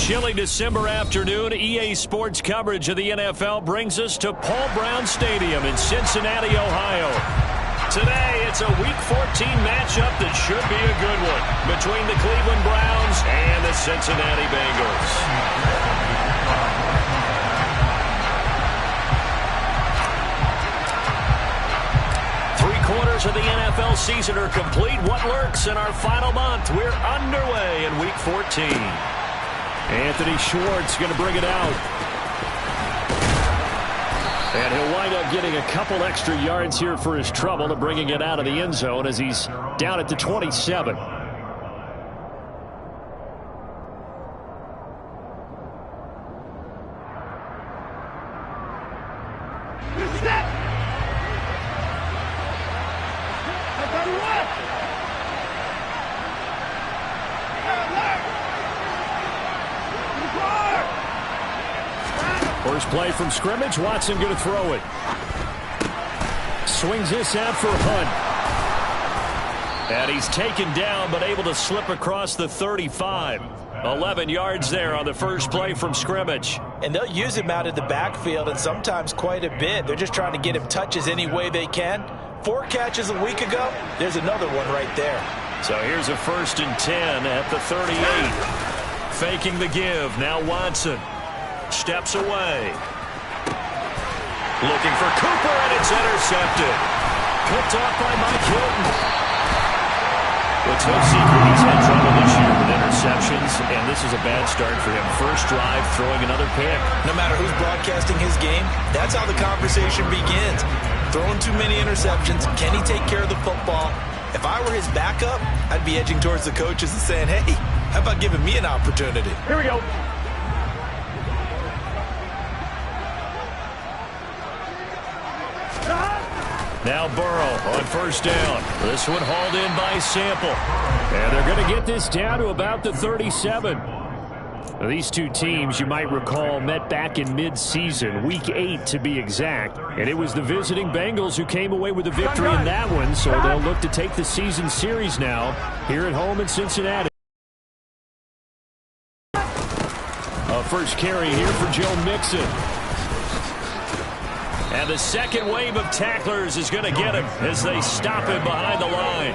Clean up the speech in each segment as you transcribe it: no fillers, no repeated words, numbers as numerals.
chilly December afternoon, EA Sports coverage of the NFL brings us to Paul Brown Stadium in Cincinnati, Ohio. Today, it's a Week 14 matchup that should be a good one between the Cleveland Browns and the Cincinnati Bengals. Three-quarters of the NFL season are complete. What lurks in our final month? We're underway in Week 14. Anthony Schwartz going to bring it out. And he'll wind up getting a couple extra yards here for his trouble and bringing it out of the end zone as he's down at the 27. First play from scrimmage. Watson going to throw it. Swings this out for Hunt. And he's taken down but able to slip across the 35. 11 yards there on the first play from scrimmage. And they'll use him out of the backfield and sometimes quite a bit. They're just trying to get him touches any way they can. 4 catches a week ago. There's another one right there. So here's a 1st and 10 at the 38. Faking the give. Now Watson. Steps away. Looking for Cooper, and it's intercepted. Picked off by Mike Hilton. It's no secret he's had trouble this year with interceptions, and this is a bad start for him. First drive, throwing another pick. No matter who's broadcasting his game, that's how the conversation begins. Throwing too many interceptions. Can he take care of the football? If I were his backup, I'd be edging towards the coaches and saying, hey, how about giving me an opportunity? Here we go. Now Burrow on first down. This one hauled in by Sample. And they're going to get this down to about the 37. Now, these two teams, you might recall, met back in mid-season, Week 8 to be exact. And it was the visiting Bengals who came away with the victory in that one, so they'll look to take the season series now here at home in Cincinnati. First carry here for Joe Mixon. And the second wave of tacklers is going to get him as they stop him behind the line.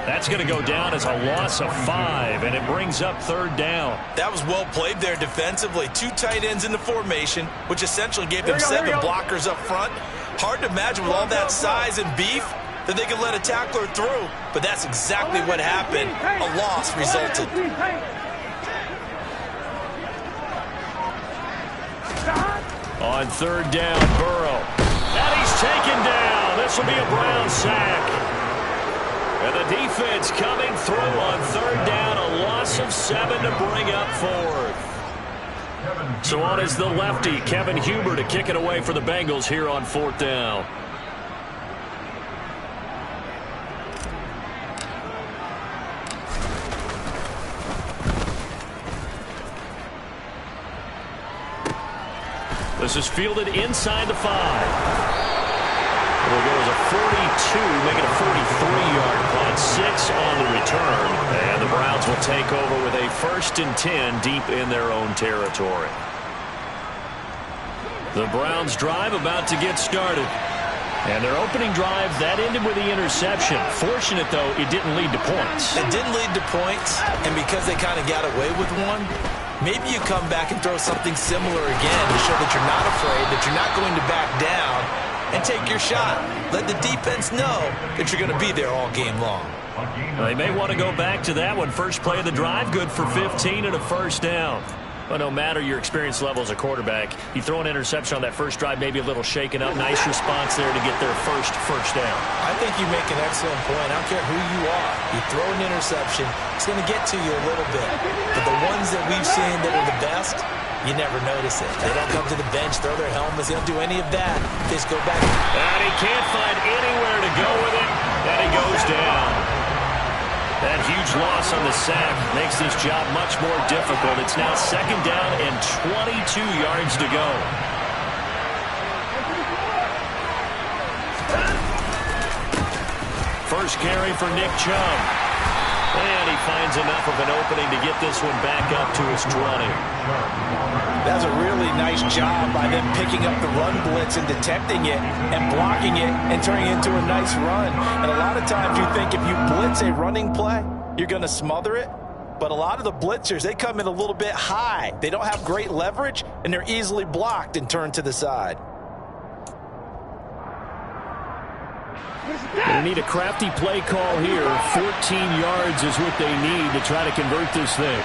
That's going to go down as a loss of 5, and it brings up 3rd down. That was well played there defensively. 2 tight ends in the formation, which essentially gave them 7 blockers up front. Hard to imagine with all that size and beef that they could let a tackler through, but that's exactly what happened. A loss resulted. On 3rd down, Burrow. And he's taken down. This will be a Brown sack. And the defense coming through on 3rd down. A loss of 7 to bring up 4th. So on is the lefty, Kevin Huber, to kick it away for the Bengals here on 4th down. This is fielded inside the 5. It'll go as a 42, make it a 43-yard punt, 6 on the return. And the Browns will take over with a 1st and 10 deep in their own territory. The Browns drive about to get started. And their opening drive, that ended with the interception. Fortunate, though, it didn't lead to points. It didn't lead to points, and because they kind of got away with one, maybe you come back and throw something similar again to show that you're not afraid, that you're not going to back down, and take your shot. Let the defense know that you're going to be there all game long. Well, they may want to go back to that one. First play of the drive, good for 15 and a 1st down. But no matter your experience level as a quarterback, you throw an interception on that first drive, maybe a little shaken up. Nice response there to get their first down. I think you make an excellent point. I don't care who you are. You throw an interception, it's going to get to you a little bit. But the ones that we've seen that are the best, you never notice it. They don't come to the bench, throw their helmets. They don't do any of that. They just go back. And he can't find anywhere to go with it. And he goes down. That huge loss on the sack makes this job much more difficult. It's now 2nd down and 22 yards to go. First carry for Nick Chubb. And he finds enough of an opening to get this one back up to his 20. That's a really nice job by them picking up the run blitz and detecting it and blocking it and turning it into a nice run. And a lot of times you think if you blitz a running play, you're going to smother it. But a lot of the blitzers, they come in a little bit high. They don't have great leverage, and they're easily blocked and turned to the side. They need a crafty play call here. 14 yards is what they need to try to convert this thing.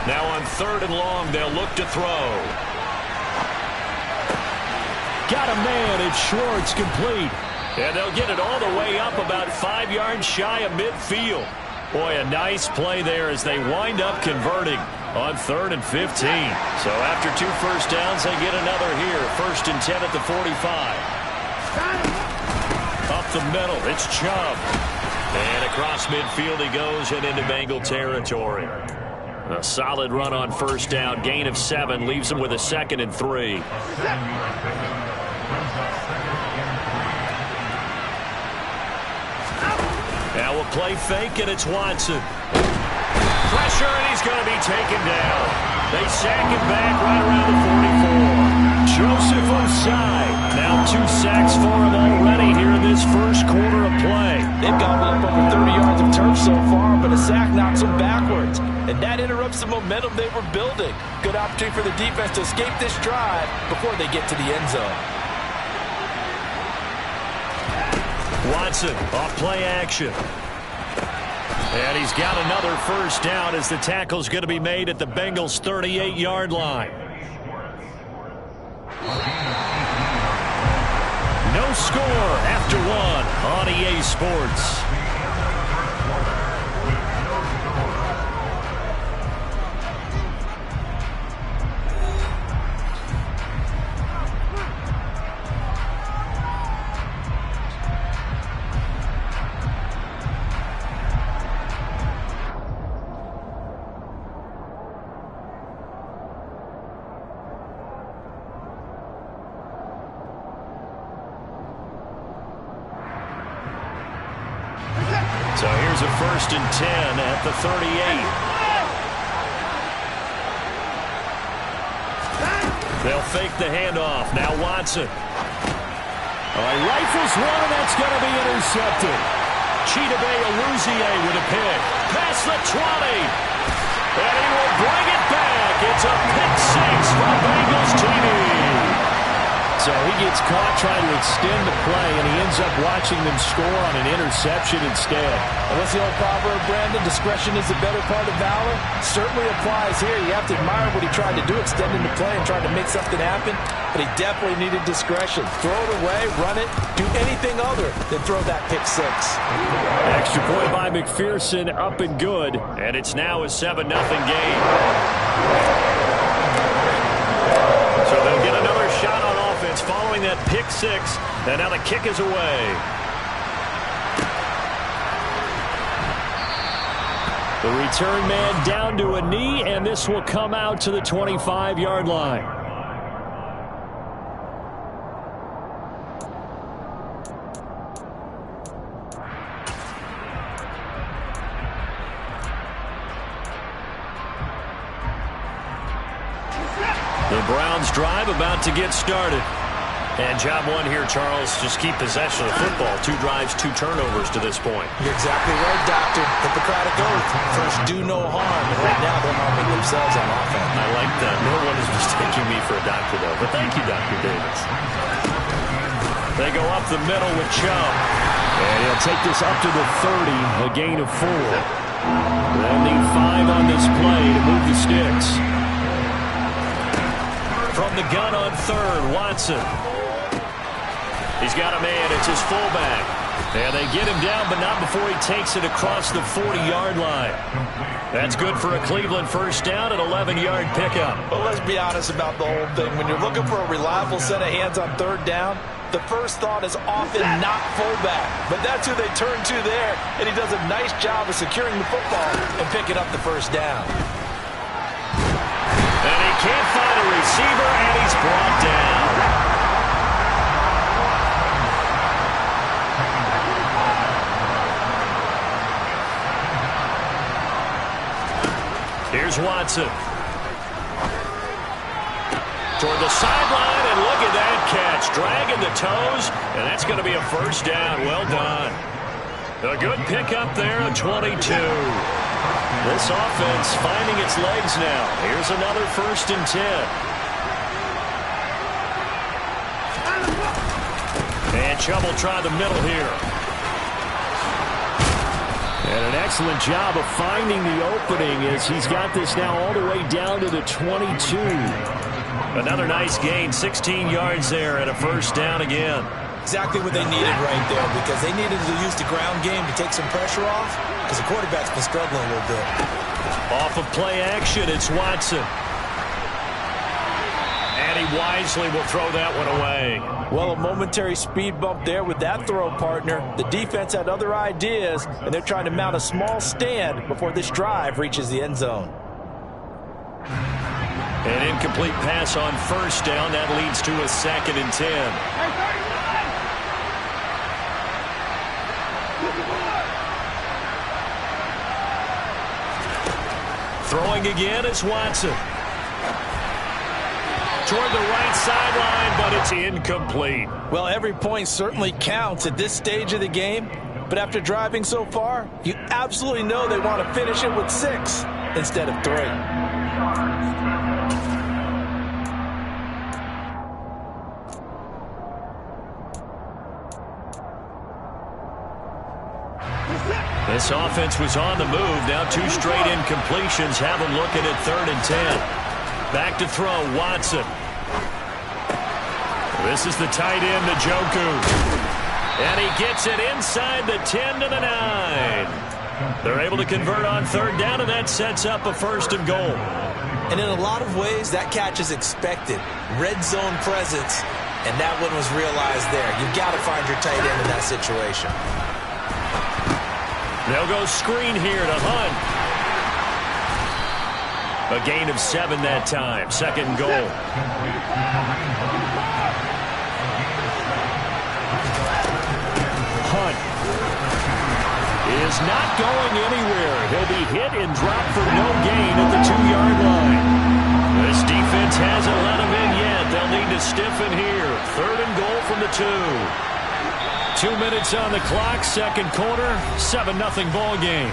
Now on 3rd and long, they'll look to throw. Got a man. It's Schwartz, complete. And they'll get it all the way up about 5 yards shy of midfield. Boy, a nice play there as they wind up converting on 3rd and 15. So after 2 first downs, they get another here. 1st and 10 at the 45. Up the middle, it's Chubb. And across midfield he goes and into Bengal territory. A solid run on 1st down. Gain of 7 leaves them with a 2nd and 3. Now we'll play fake, and it's Watson. Pressure, and he's going to be taken down. They sack him back right around the 44. Joseph Osai. Now 2 sacks for him already here in this first quarter of play. They've gobbled up over 30 yards of turf so far, but a sack knocks them backwards. And that interrupts the momentum they were building. Good opportunity for the defense to escape this drive before they get to the end zone. Watson off play action. And he's got another first down as the tackle's going to be made at the Bengals' 38-yard line. No score after 1 on EA Sports. So here's a 1st and 10 at the 38. They'll fake the handoff. Now Watson. Rifles one, and that's going to be intercepted. Chidobe Awuzie with a pick. Past the 20. And he will bring it back. It's a pick 6 for Bengals TV. So he gets caught trying to extend the play, and he ends up watching them score on an interception instead. And what's the old proverb, Brandon? Discretion is the better part of valor. Certainly applies here. You have to admire what he tried to do, extending the play and trying to make something happen. But he definitely needed discretion. Throw it away, run it, do anything other than throw that pick 6. Extra point by McPherson, up and good. And it's now a 7-0 game. So they'll get another shot on offense following that pick 6, and now the kick is away. The return man down to a knee, and this will come out to the 25-yard line. The Browns drive about to get started. And job 1 here, Charles, just keep possession of the football. 2 drives, 2 turnovers to this point. You're exactly right, Doctor. Hippocratic oath. First, do no harm. And right now, they're harming themselves on offense. I like that. No one is mistaking me for a doctor, though. But thank you, Dr. Davis. They go up the middle with Chubb. And he'll take this up to the 30, a gain of 4. They'll need 5 on this play to move the sticks. From the gun on 3rd, Watson. He's got a man. It's his fullback. And they get him down, but not before he takes it across the 40-yard line. That's good for a Cleveland first down, an 11-yard pickup. Well, let's be honest about the whole thing. When you're looking for a reliable set of hands on 3rd down, the first thought is often not fullback. But that's who they turn to there, and he does a nice job of securing the football and picking up the first down. And he can't find a receiver, and he's brought down. Here's Watson. Toward the sideline, and look at that catch. Dragging the toes, and that's going to be a first down. Well done. A good pickup there at 22. This offense finding its legs now. Here's another 1st and 10. And Chubb will try the middle here. And an excellent job of finding the opening as he's got this now all the way down to the 22. Another nice gain, 16 yards there and a first down again. Exactly what they needed right there, because they needed to use the ground game to take some pressure off, because the quarterback's been struggling a little bit. Off of play action, it's Watson. And he wisely will throw that one away. Well, a momentary speed bump there with that throw, partner. The defense had other ideas, and they're trying to mount a small stand before this drive reaches the end zone. An incomplete pass on first down. That leads to a 2nd and 10. Throwing again is Watson. Toward the right sideline, but it's incomplete. Well, every point certainly counts at this stage of the game, but after driving so far, you absolutely know they want to finish it with 6 instead of 3. This offense was on the move. Now 2 straight incompletions have them looking at 3rd and 10. Back to throw, Watson. This is the tight end, Njoku. And he gets it inside the 10 to the 9. They're able to convert on 3rd down, and that sets up a 1st and goal. And in a lot of ways, that catch is expected. Red zone presence, and that one was realized there. You've got to find your tight end in that situation. They'll go screen here to Hunt. A gain of 7 that time. 2nd and goal. Hunt is not going anywhere. He'll be hit and dropped for no gain at the 2-yard line. This defense hasn't let him in yet. They'll need to stiffen here. 3rd and goal from the 2. 2 minutes on the clock, 2nd quarter, 7-0 ball game.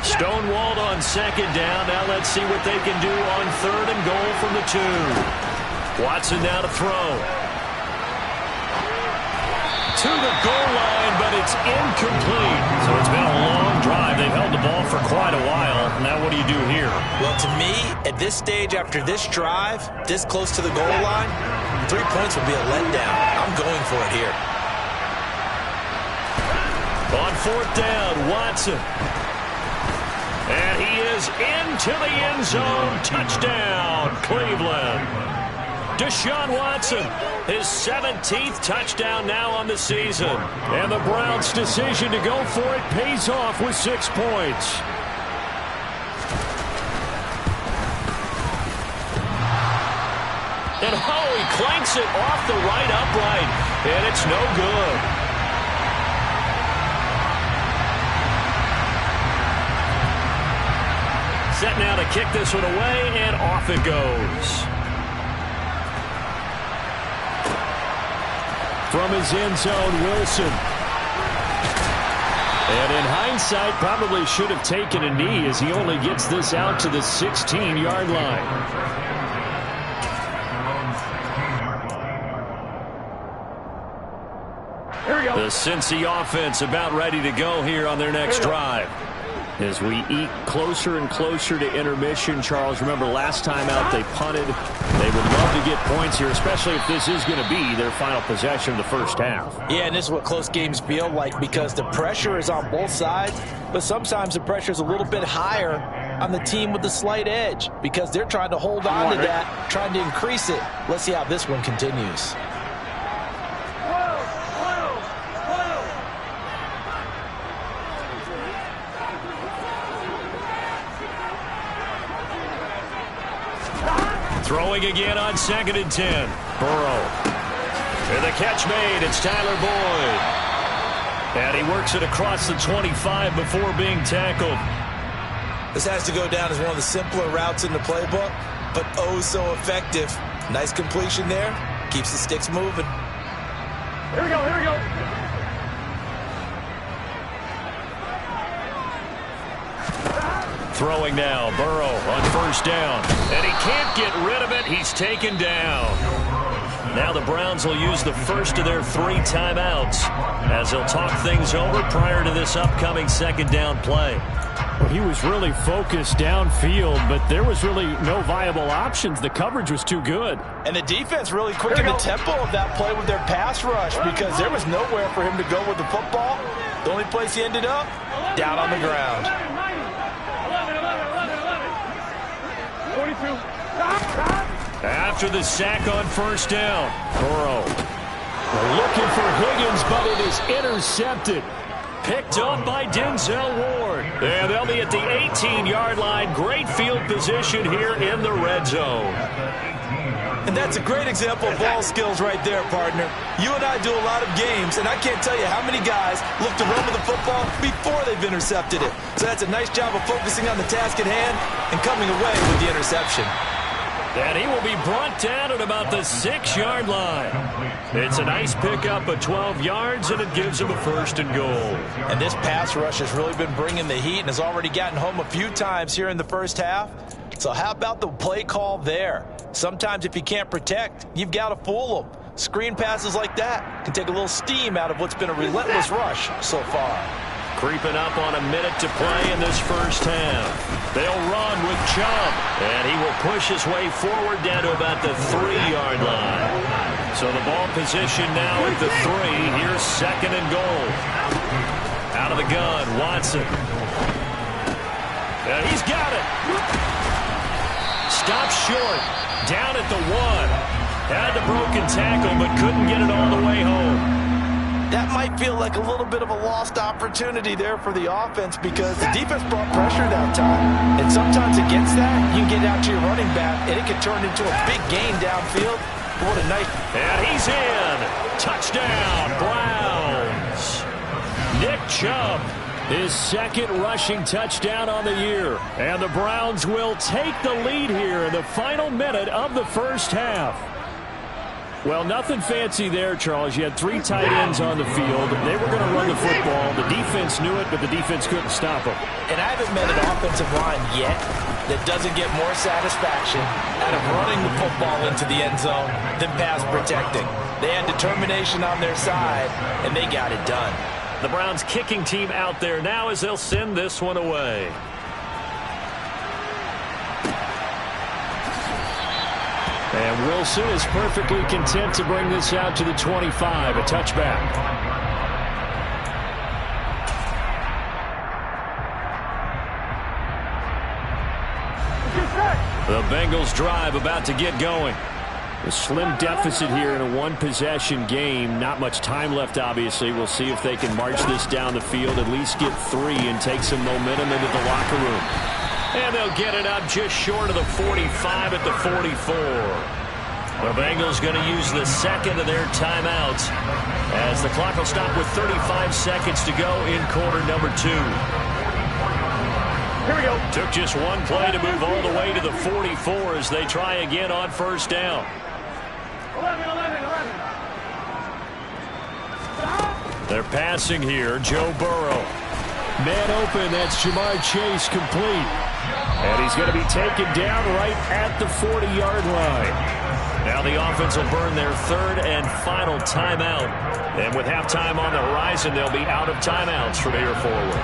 Stonewalled on 2nd down. Now let's see what they can do on 3rd and goal from the 2. Watson now to throw. To the goal line, but it's incomplete. So it's been a long drive. They've held the ball for quite a while. Now what do you do here? Well, to me, at this stage, after this drive, this close to the goal line, 3 points would be a letdown. I'm going for it here. On 4th down, Watson. And he is into the end zone. Touchdown, Cleveland. Deshaun Watson, his 17th touchdown now on the season. And the Browns' decision to go for it pays off with 6 points. And he clanks it off the right upright, and it's no good. Set now to kick this one away, and off it goes. From his end zone, Wilson. And in hindsight, probably should have taken a knee as he only gets this out to the 16-yard line. The Cincy offense about ready to go here on their next drive. As we eat closer and closer to intermission, Charles, remember last time out they punted. They would love to get points here, especially if this is going to be their final possession of the first half. Yeah, and this is what close games feel like because the pressure is on both sides, but sometimes the pressure is a little bit higher on the team with the slight edge because they're trying to hold on to that, trying to increase it. Let's see how this one continues. Throwing again on 2nd and 10. Burrow. And the catch made. It's Tyler Boyd. And he works it across the 25 before being tackled. This has to go down as one of the simpler routes in the playbook, but oh so effective. Nice completion there. Keeps the sticks moving. Here we go, here we go. Throwing now, Burrow on 1st down. And he can't get rid of it. He's taken down. Now the Browns will use the first of their 3 timeouts as they'll talk things over prior to this upcoming 2nd down play. Well, he was really focused downfield, but there was really no viable options. The coverage was too good. And the defense really quickened the tempo of that play with their pass rush because there was nowhere for him to go with the football. The only place he ended up, down on the ground. 22. After the sack on 1st down, Burrow Looking for Higgins, but it is intercepted. picked up by Denzel Ward. And they'll be at the 18-yard line. Great field position here in the red zone. And that's a great example of ball skills right there, partner. You and I do a lot of games, and I can't tell you how many guys look to run with the football before they've intercepted it. So that's a nice job of focusing on the task at hand and coming away with the interception. And he will be brought down at about the 6-yard line. It's a nice pickup of 12 yards, and it gives him a 1st and goal. And this pass rush has really been bringing the heat and has already gotten home a few times here in the first half. So how about the play call there? Sometimes if you can't protect, you've got to fool them. Screen passes like that can take a little steam out of what's been a relentless rush so far. Creeping up on a minute to play in this first half. They'll run with Chubb, and he will push his way forward down to about the 3-yard line. So the ball position now at the 3. Here's 2nd and goal. Out of the gun, Watson. And he's got it. Stopped short. Down at the 1. Had the broken tackle, but couldn't get it all the way home. That might feel like a little bit of a lost opportunity there for the offense because the defense brought pressure that time. And sometimes against that, you can get out to your running back, and it can turn into a big gain downfield. What a nice... And he's in. Touchdown, Browns. Nick Chubb, his 2nd rushing touchdown on the year. And the Browns will take the lead here in the final minute of the first half. Well, nothing fancy there, Charles. You had 3 tight ends on the field. They were going to run the football. The defense knew it, but the defense couldn't stop them. And I haven't met an offensive line yet that doesn't get more satisfaction out of running the football into the end zone than pass protecting. They had determination on their side, and they got it done. The Browns kicking team out there now as they'll send this one away. And Wilson is perfectly content to bring this out to the 25, a touchback. The Bengals drive about to get going. A slim deficit here in a 1-possession game. Not much time left, obviously. We'll see if they can march this down the field, at least get 3 and take some momentum into the locker room. And they'll get it up just short of the 45 at the 44. The Bengals going to use the 2nd of their timeouts as the clock will stop with 35 seconds to go in quarter number 2. Here we go. Took just 1 play to move all the way to the 44 as they try again on 1st down. 11. They're passing here. Joe Burrow. Man open. That's Jamar Chase complete. And he's going to be taken down right at the 40-yard line. Now the offense will burn their 3rd and final timeout. And with halftime on the horizon, they'll be out of timeouts from here forward.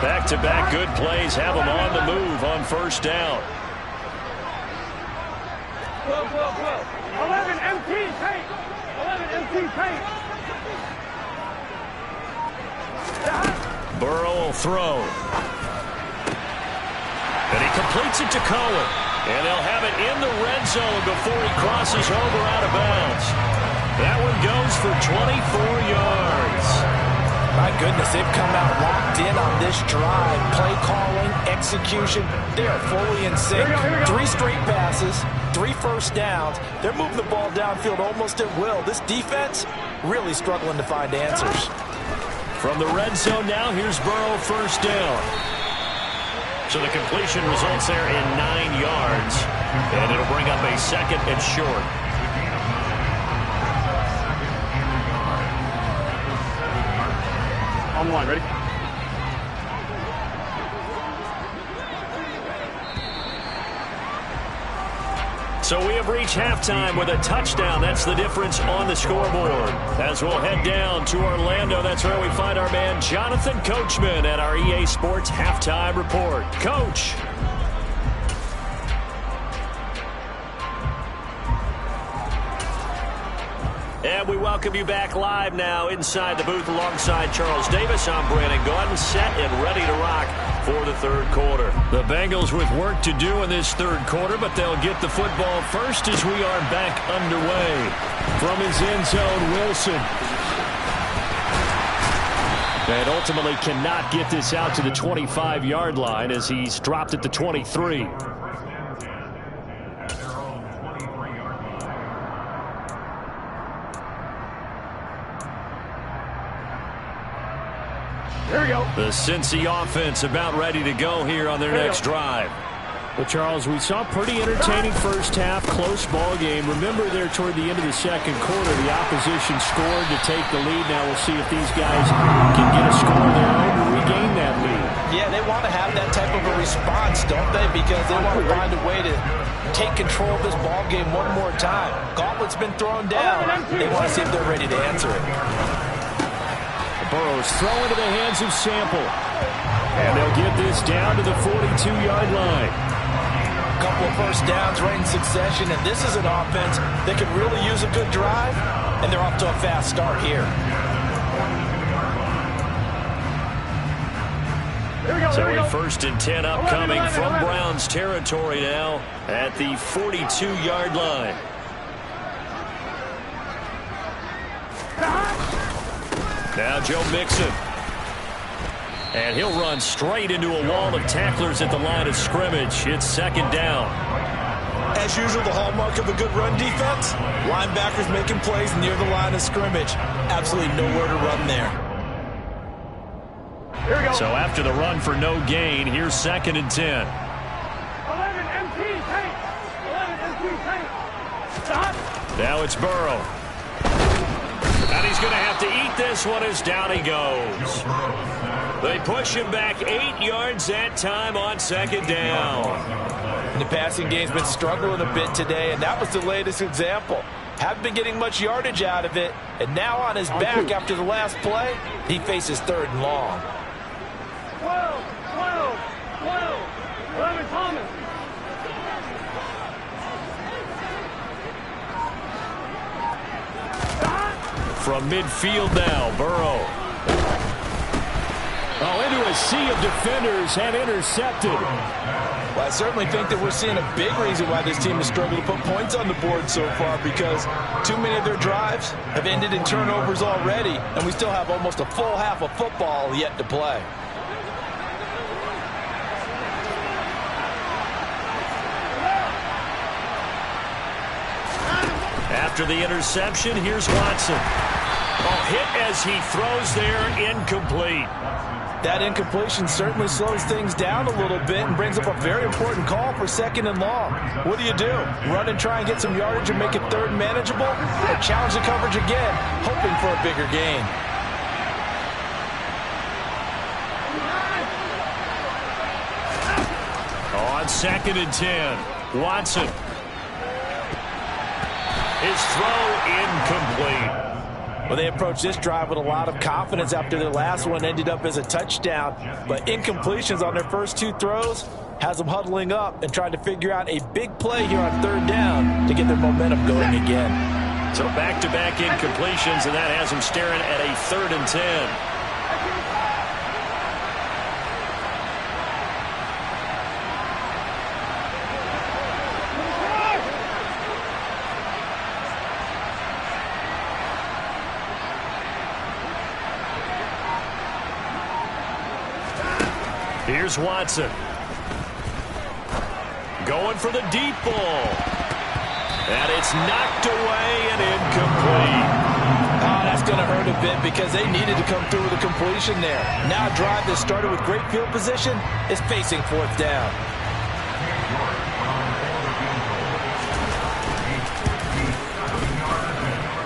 Back-to-back good plays have them on the move on 1st down. 11 empty paint. 11 empty paint. Burrow will throw. And he completes it to Cohen. And they'll have it in the red zone before he crosses over out of bounds. That one goes for 24 yards. My goodness, they've come out locked in on this drive. Play calling, execution, they are fully in sync. 3 straight passes, 3 first downs. They're moving the ball downfield almost at will. This defense really struggling to find answers. From the red zone now, here's Burrow, first down. So the completion results there in 9 yards. And it'll bring up a second and short. On the line, ready? So we have reached halftime with a touchdown. That's the difference on the scoreboard. As we'll head down to Orlando, that's where we find our man Jonathan Coachman at our EA Sports Halftime Report. Coach. And we welcome you back live now inside the booth alongside Charles Davis. I'm Brandon Gaudin, set and ready to rock for the third quarter. The Bengals with work to do in this third quarter, but they'll get the football first as we are back underway. From his end zone, Wilson. And ultimately cannot get this out to the 25-yard line as he's dropped at the 23. Here we go. The Cincy offense about ready to go here on their next drive. Well, Charles, we saw a pretty entertaining first half, close ball game. Remember there toward the end of the second quarter, the opposition scored to take the lead. Now we'll see if these guys can get a score of their own to regain that lead. Yeah, they want to have that type of a response, don't they? Because they want to find a way to take control of this ball game one more time. Gauntlet's been thrown down. They want to see if they're ready to answer it. Burrow's throw into the hands of Sample. And they'll get this down to the 42-yard line. A couple of first downs right in succession, and this is an offense that could really use a good drive, and they're off to a fast start here. So a 1st and 10 upcoming from Browns territory now at the 42-yard line. Now Joe Mixon. And he'll run straight into a wall of tacklers at the line of scrimmage. It's second down. As usual, the hallmark of a good run defense, linebackers making plays near the line of scrimmage. Absolutely nowhere to run there. Here we go. So after the run for no gain, here's second and 10. 11 MT tank. 11 MT tank. Stop. Now it's Burrow. And he's going to have to eat this one as down he goes. They push him back 8 yards that time on second down. The passing game's been struggling a bit today, and that was the latest example. Haven't been getting much yardage out of it, and now on his back after the last play, he faces 3rd and long. 12, 12, 12. 11 Thomas. From midfield now, Burrow. Oh, into a sea of defenders and intercepted. Well, I certainly think that we're seeing a big reason why this team has struggled to put points on the board so far, because too many of their drives have ended in turnovers already, and we still have almost a full half of football yet to play. After the interception, here's Watson. Oh, hit as he throws there, incomplete. That incompletion certainly slows things down a little bit and brings up a very important call for 2nd and long. What do? Run and try and get some yardage and make it 3rd manageable? Or challenge the coverage again, hoping for a bigger gain? On 2nd and 10, Watson. His throw incomplete. Well, they approached this drive with a lot of confidence after their last one ended up as a touchdown. But incompletions on their first 2 throws has them huddling up and trying to figure out a big play here on 3rd down to get their momentum going again. So back-to-back incompletions, and that has them staring at a 3rd and 10. Here's Watson. Going for the deep ball. And it's knocked away and incomplete. Oh, that's going to hurt a bit because they needed to come through with a completion there. Now a drive that started with great field position is facing fourth down.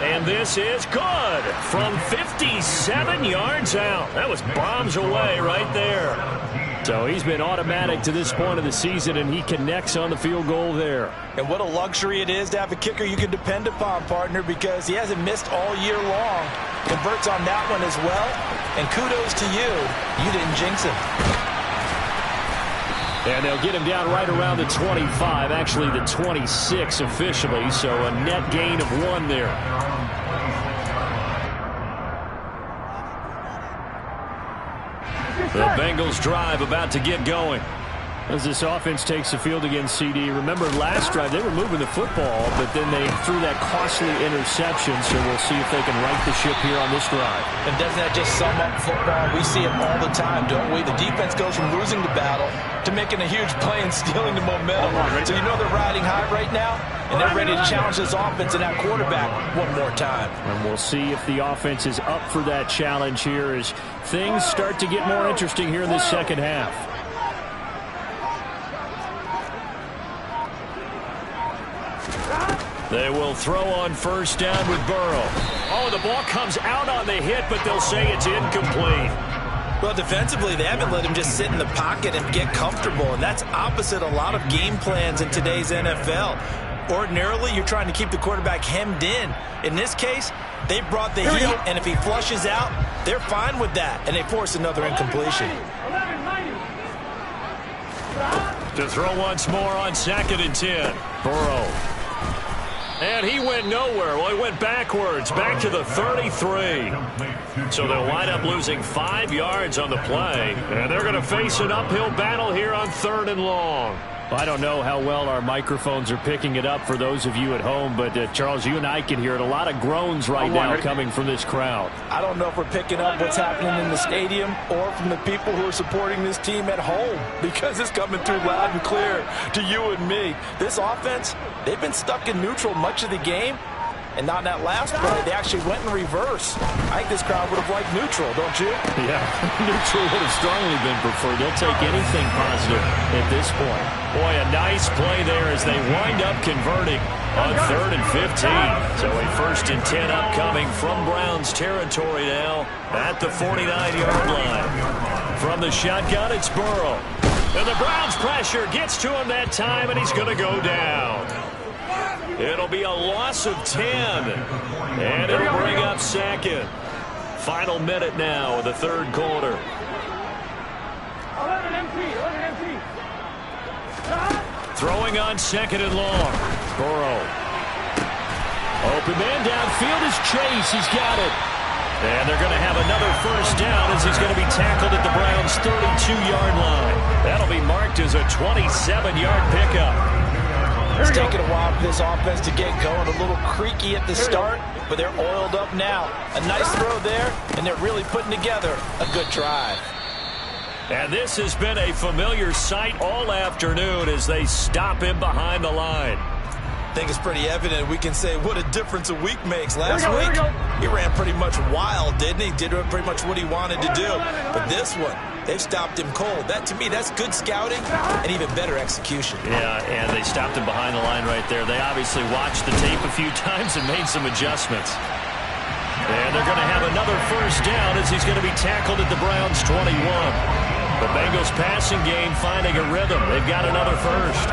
And this is good from 57 yards out. That was bombs away right there. So he's been automatic to this point of the season, and he connects on the field goal there. And what a luxury it is to have a kicker you can depend upon, partner, because he hasn't missed all year long. Converts on that one as well. And kudos to you. You didn't jinx him. And they'll get him down right around the 25, actually the 26 officially, so a net gain of 1 there. The Bengals drive about to get going. As this offense takes the field against CD. Remember last drive they were moving the football, but then they threw that costly interception, so we'll see if they can right the ship here on this drive. And doesn't that just sum up football? We see it all the time, don't we? The defense goes from losing the battle to making a huge play and stealing the momentum. So you know they're riding high right now, and they're ready to challenge this offense and that quarterback one more time. And we'll see if the offense is up for that challenge here as things start to get more interesting here in this second half. They will throw on first down with Burrow. Oh, the ball comes out on the hit, but they'll say it's incomplete. Well, defensively, they haven't let him just sit in the pocket and get comfortable, and that's opposite a lot of game plans in today's NFL. Ordinarily, you're trying to keep the quarterback hemmed in. In this case, they brought the heat, and if he flushes out, they're fine with that, and they force another incompletion. To throw once more on 2nd and 10. Burrow. And he went nowhere. Well, he went backwards, back to the 33. So they'll wind up losing 5 yards on the play. And they're going to face an uphill battle here on 3rd and long. I don't know how well our microphones are picking it up for those of you at home, but Charles, you and I can hear it. A lot of groans right now coming from this crowd. I don't know if we're picking up what's happening in the stadium or from the people who are supporting this team at home, because it's coming through loud and clear to you and me. This offense, they've been stuck in neutral much of the game. And not in that last play, they actually went in reverse. I think this crowd would have liked neutral, don't you? Yeah, neutral would have strongly been preferred. They'll take anything positive at this point. Boy, a nice play there as they wind up converting on 3rd and 15. So a 1st and 10 upcoming from Browns territory now at the 49-yard line. From the shotgun, it's Burrow. And the Browns pressure gets to him that time, and he's going to go down. It'll be a loss of 10, and it'll bring up 2nd. Final minute now of the 3rd quarter. Throwing on 2nd and long. Burrow. Open man downfield is Chase. He's got it. And they're going to have another first down as he's going to be tackled at the Browns' 32-yard line. That'll be marked as a 27-yard pickup. It's taken a while for this offense to get going. A little creaky at the start, but they're oiled up now. A nice throw there, and they're really putting together a good drive. And this has been a familiar sight all afternoon as they stop him behind the line. I think it's pretty evident. We can say what a difference a week makes. Last week, he ran pretty much wild, didn't he? Did pretty much what he wanted to do. But this one, they've stopped him cold. That, to me, that's good scouting and even better execution. Yeah, and they stopped him behind the line right there. They obviously watched the tape a few times and made some adjustments. And they're going to have another first down as he's going to be tackled at the Browns' 21. The Bengals passing game finding a rhythm. They've got another first.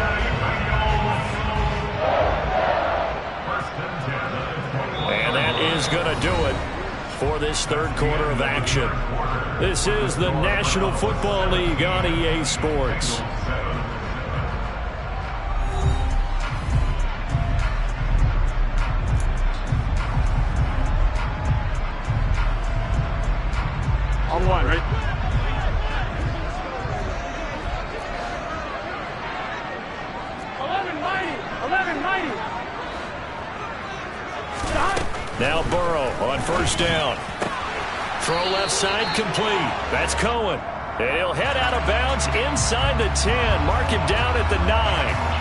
And that is going to do it for this 3rd quarter of action. This is the National Football League on EA Sports. On 1, right? Now Burrow on first down. Throw left side complete. That's Cohen. And he'll head out of bounds inside the 10. Mark him down at the 9.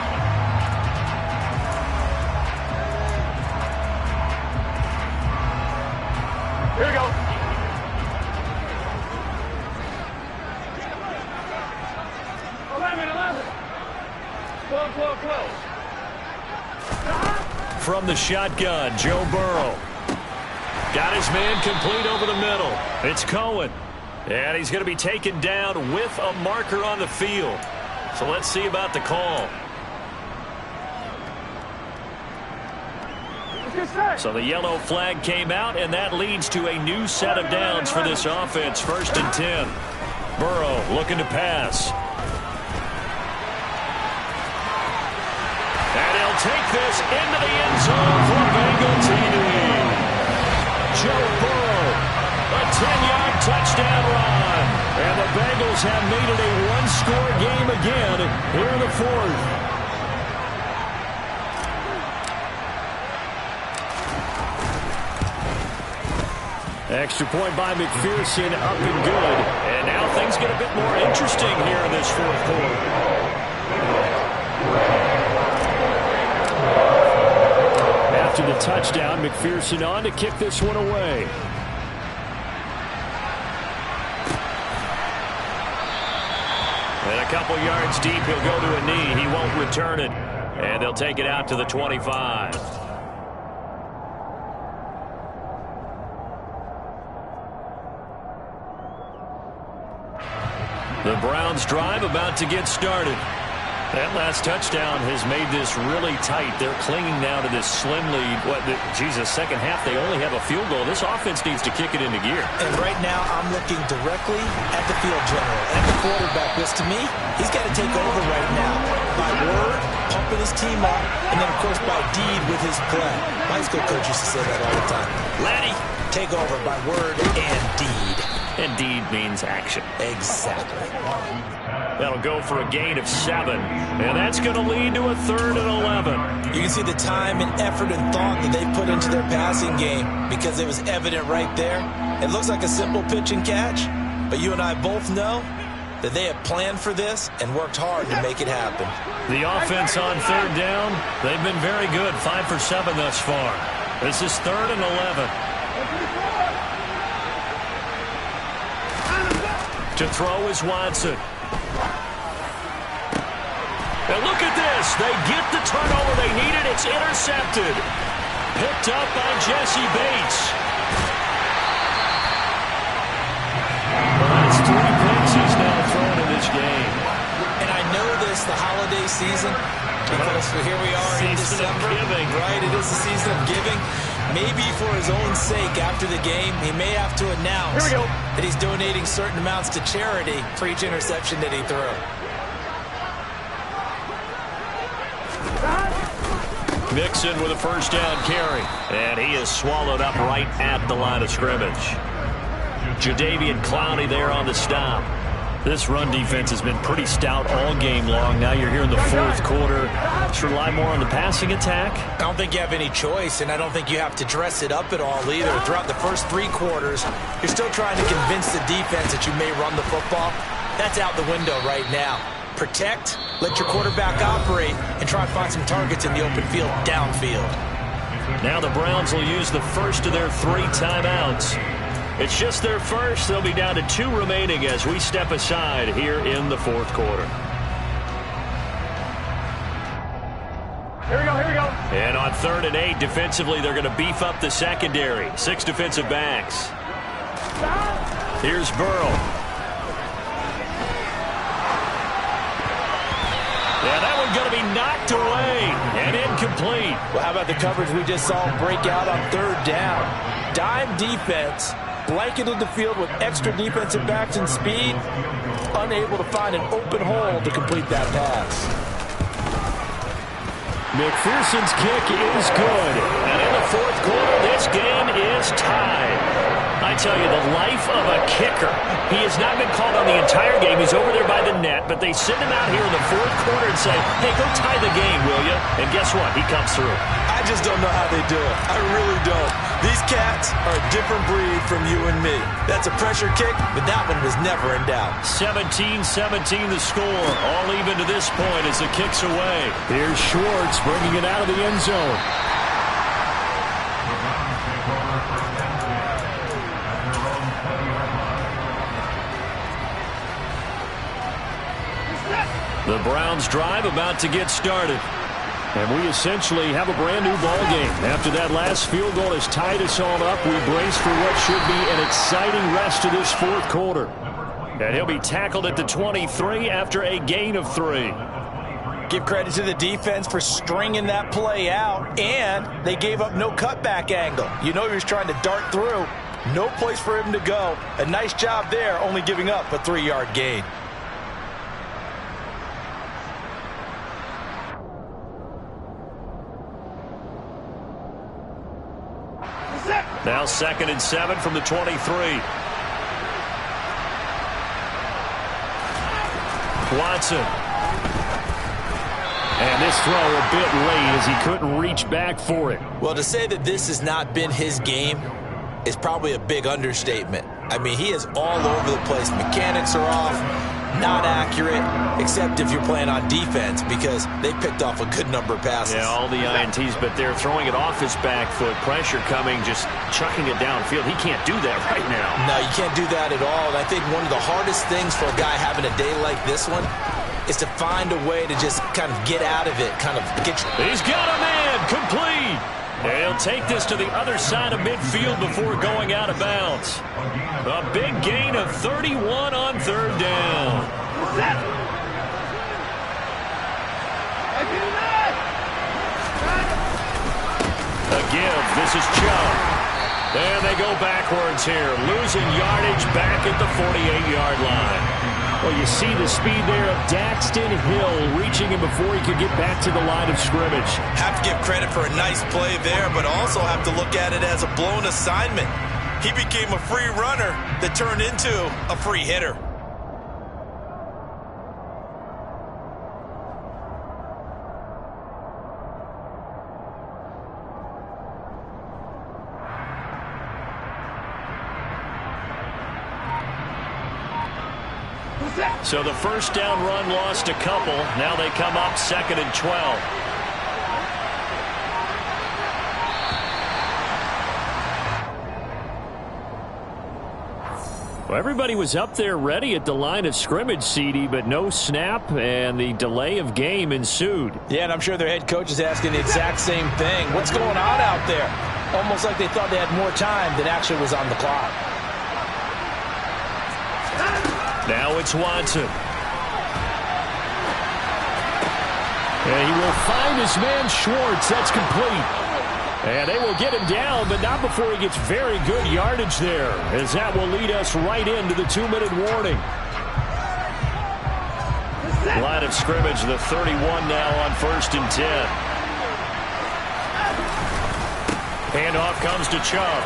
Here we go. 11. 12. From the shotgun, Joe Burrow. Got his man complete over the middle. It's Cohen. And he's going to be taken down with a marker on the field. So let's see about the call. So the yellow flag came out, and that leads to a new set of downs for this offense. 1st and 10. Burrow looking to pass. And he'll take this into the end zone for a Bengal TD. Joe Burrow, a 10-yard touchdown run. And the Bengals have made it a one-score game again here in the 4th. Extra point by McPherson, up and good. And now things get a bit more interesting here in this 4th quarter. After the touchdown, McPherson on to kick this one away. And a couple yards deep, he'll go to a knee. He won't return it. And they'll take it out to the 25. The Browns drive about to get started. That last touchdown has made this really tight. They're clinging now to this slim lead. Second half, they only have a field goal. This offense needs to kick it into gear. And right now, I'm looking directly at the field general and the quarterback. Because to me, he's got to take over right now. By word, pumping his team up, and then, of course, by deed with his play. My high school coach used to say that all the time. Laddie, take over by word and deed. And deed means action. Exactly. That'll go for a gain of 7. And that's going to lead to a 3rd and 11. You can see the time and effort and thought that they put into their passing game because it was evident right there. It looks like a simple pitch and catch, but you and I both know that they have planned for this and worked hard to make it happen. The offense on 3rd down, they've been very good. 5 for 7 thus far. This is 3rd and 11. To throw is Watson. And look at this. They get the turnover they needed. It's intercepted. Picked up by Jesse Bates. Well, that's 3 picks he's now thrown in this game. And I know this, the holiday season, because here we are in December. Giving. Right, it is the season of giving. Maybe for his own sake after the game, he may have to announce that he's donating certain amounts to charity for each interception that he threw. Mixon with a 1st down carry. And he is swallowed up right at the line of scrimmage. Jadeveon Clowney there on the stop. This run defense has been pretty stout all game long. Now you're here in the 4th quarter. Should rely more on the passing attack? I don't think you have any choice, and I don't think you have to dress it up at all either. Throughout the first 3 quarters, you're still trying to convince the defense that you may run the football. That's out the window right now. Protect, let your quarterback operate, and try to find some targets in the open field downfield. Now the Browns will use the first of their 3 timeouts. It's just their first. They'll be down to 2 remaining as we step aside here in the 4th quarter. Here we go. And on 3rd and 8, defensively, they're going to beef up the secondary. 6 defensive backs. Here's Burrow. Yeah, that one's going to be knocked away and incomplete. Well, how about the coverage we just saw break out on 3rd down? Dime defense. Blanketed the field with extra defensive backs and speed, unable to find an open hole to complete that pass. McPherson's kick is good. And in the 4th quarter, this game is tied. I tell you, the life of a kicker. He has not been called on the entire game. He's over there by the net, but they send him out here in the 4th quarter and say, hey, go tie the game, will you? And guess what? He comes through. I just don't know how they do it. I really don't. These cats are a different breed from you and me. That's a pressure kick, but that one was never in doubt. 17-17 the score. All even to this point as the kick's away. Here's Schwartz bringing it out of the end zone. The Browns drive about to get started. And we essentially have a brand new ball game. After that last field goal has tied us all up, we brace for what should be an exciting rest of this fourth quarter. And he'll be tackled at the 23 after a gain of 3. Give credit to the defense for stringing that play out, and they gave up no cutback angle. You know he was trying to dart through. No place for him to go. A nice job there, only giving up a 3-yard gain. Now 2nd and 7 from the 23. Watson. And this throw a bit late as he couldn't reach back for it. Well, to say that this has not been his game is probably a big understatement. I mean, he is all over the place. Mechanics are off, not accurate, except if you're playing on defense because they picked off a good number of passes. Yeah, all the INTs, but they're throwing it off his back foot. Pressure coming, just chucking it downfield. He can't do that right now. No, you can't do that at all. And I think one of the hardest things for a guy having a day like this one is to find a way to just kind of get out of it, kind of get you. He's got a man, complete. And he'll take this to the other side of midfield before going out of bounds. A big gain of 31 on 3rd down. A give, this is Chubb. And they go backwards here, losing yardage back at the 48-yard line. Well, you see the speed there of Daxton Hill reaching him before he could get back to the line of scrimmage. Have to give credit for a nice play there, but also have to look at it as a blown assignment. He became a free runner that turned into a free hitter. So the first down run lost a couple. Now they come up 2nd and 12. Well, everybody was up there ready at the line of scrimmage, CD, but no snap, and the delay of game ensued. Yeah, and I'm sure their head coach is asking the exact same thing. What's going on out there? Almost like they thought they had more time than actually was on the clock. Now it's Watson. And he will find his man Schwartz. That's complete. And they will get him down, but not before he gets very good yardage there, as that will lead us right into the 2-minute warning. Line of scrimmage, the 31 now on 1st and 10. Handoff comes to Chubb.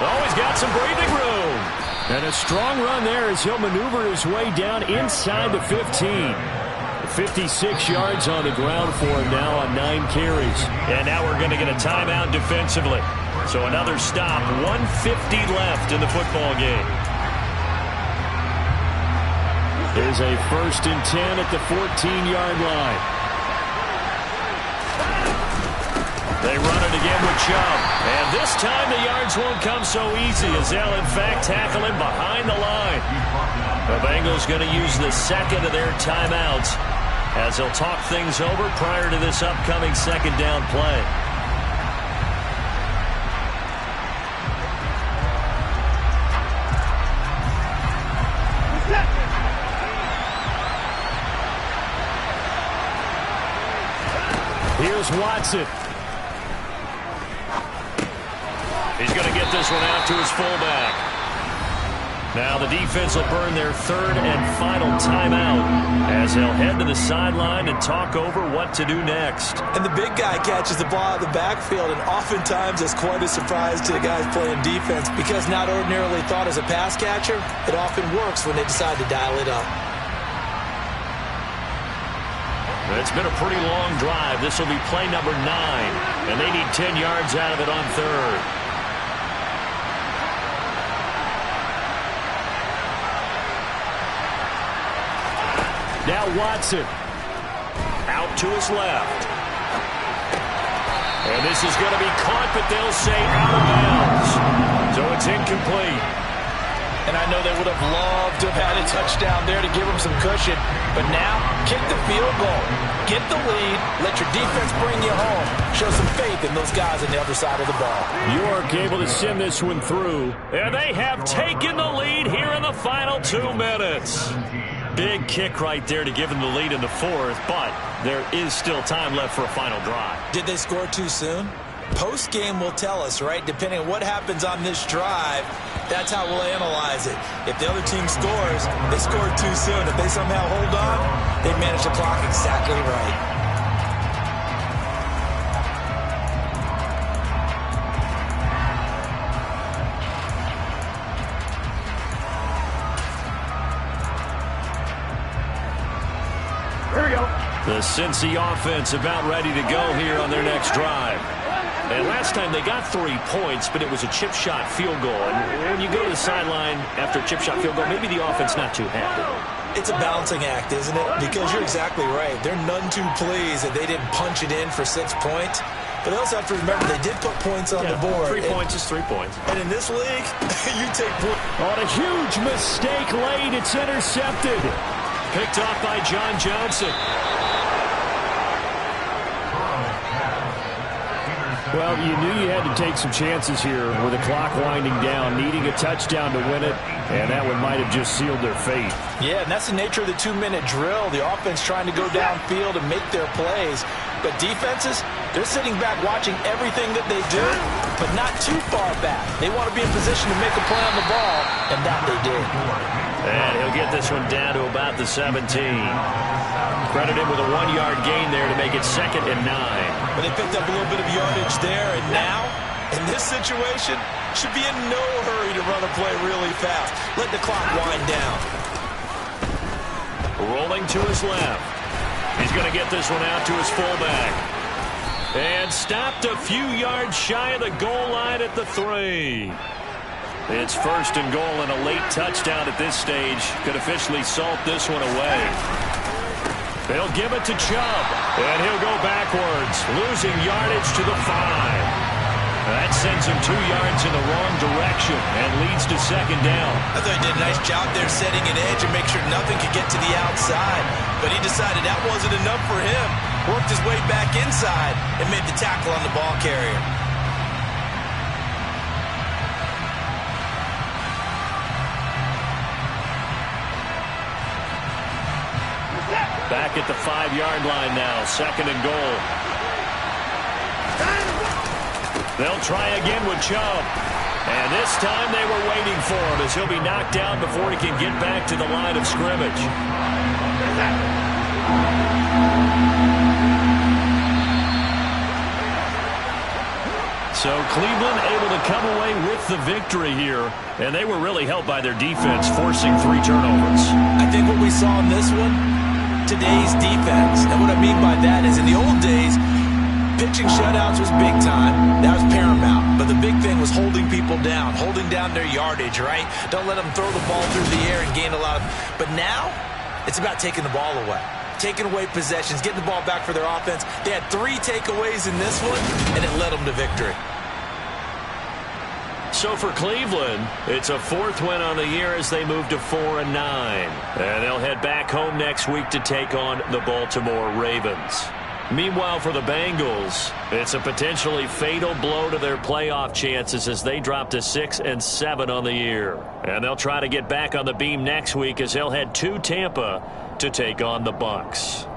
Oh, he's got some breathing room. And a strong run there as he'll maneuver his way down inside the 15. 56 yards on the ground for him now on 9 carries. And now we're going to get a timeout defensively. So another stop, 1:50 left in the football game. There's a 1st and 10 at the 14-yard line. They run it again with Chubb. And this time the yards won't come so easy as they'll, in fact, tackle him behind the line. The Bengals going to use the 2nd of their timeouts as they'll talk things over prior to this upcoming 2nd down play. Here's Watson. He's going to get this one out to his fullback. Now the defense will burn their 3rd and final timeout as they'll head to the sideline and talk over what to do next. And the big guy catches the ball out of the backfield, and oftentimes it's quite a surprise to the guys playing defense because not ordinarily thought as a pass catcher, it often works when they decide to dial it up. It's been a pretty long drive. This will be play number 9, and they need 10 yards out of it on third. Now Watson out to his left. And this is going to be caught, but they'll say out of bounds. So it's incomplete. And I know they would have loved to have had a touchdown there to give them some cushion. But now, kick the field goal. Get the lead. Let your defense bring you home. Show some faith in those guys on the other side of the ball. York able to send this one through. And they have taken the lead here in the final 2 minutes. Big kick right there to give them the lead in the 4th, but there is still time left for a final drive. Did they score too soon? Post-game will tell us, right? Depending on what happens on this drive, that's how we'll analyze it. If the other team scores, they scored too soon. If they somehow hold on, they manage the clock exactly right. The Cincy offense about ready to go here on their next drive. And last time they got 3 points, but it was a chip shot field goal. And when you go to the sideline after a chip shot field goal, maybe the offense not too happy. It's a balancing act, isn't it? Because you're exactly right. They're none too pleased that they didn't punch it in for 6 points. But they also have to remember they did put points on the board. 3 points is 3 points. And in this league, you take points. On a huge mistake late, it's intercepted. Picked off by John Johnson. Well, you knew you had to take some chances here with the clock winding down, needing a touchdown to win it, and that one might have just sealed their fate. Yeah, and that's the nature of the 2-minute drill. The offense trying to go downfield and make their plays. But defenses, they're sitting back watching everything that they do, but not too far back. They want to be in position to make a play on the ball, and that they did. And he'll get this one down to about the 17. Credit him with a 1-yard gain there to make it 2nd and 9. But they picked up a little bit of yardage there, and now, in this situation, should be in no hurry to run a play really fast. Let the clock wind down. Rolling to his left. He's going to get this one out to his fullback. And stopped a few yards shy of the goal line at the 3. It's 1st and goal, and a late touchdown at this stage could officially salt this one away. They'll give it to Chubb, and he'll go backwards, losing yardage to the 5. That sends him 2 yards in the wrong direction and leads to 2nd down. I thought he did a nice job there setting an edge and make sure nothing could get to the outside. But he decided that wasn't enough for him. Worked his way back inside and made the tackle on the ball carrier. Back at the 5-yard line now, 2nd and goal. They'll try again with Chubb. And this time they were waiting for him as he'll be knocked down before he can get back to the line of scrimmage. So Cleveland able to come away with the victory here. And they were really helped by their defense, forcing 3 turnovers. I think what we saw in this one, today's defense. And what I mean by that is in the old days, pitching shutouts was big time. That was paramount. But the big thing was holding people down, holding down their yardage, right? Don't let them throw the ball through the air and gain a lot of... But now, it's about taking the ball away. Taking away possessions, getting the ball back for their offense. They had 3 takeaways in this one, and it led them to victory. So for Cleveland, it's a 4th win on the year as they move to 4-9. And they'll head back home next week to take on the Baltimore Ravens. Meanwhile, for the Bengals, it's a potentially fatal blow to their playoff chances as they drop to 6-7 on the year. And they'll try to get back on the beam next week as they'll head to Tampa to take on the Bucs.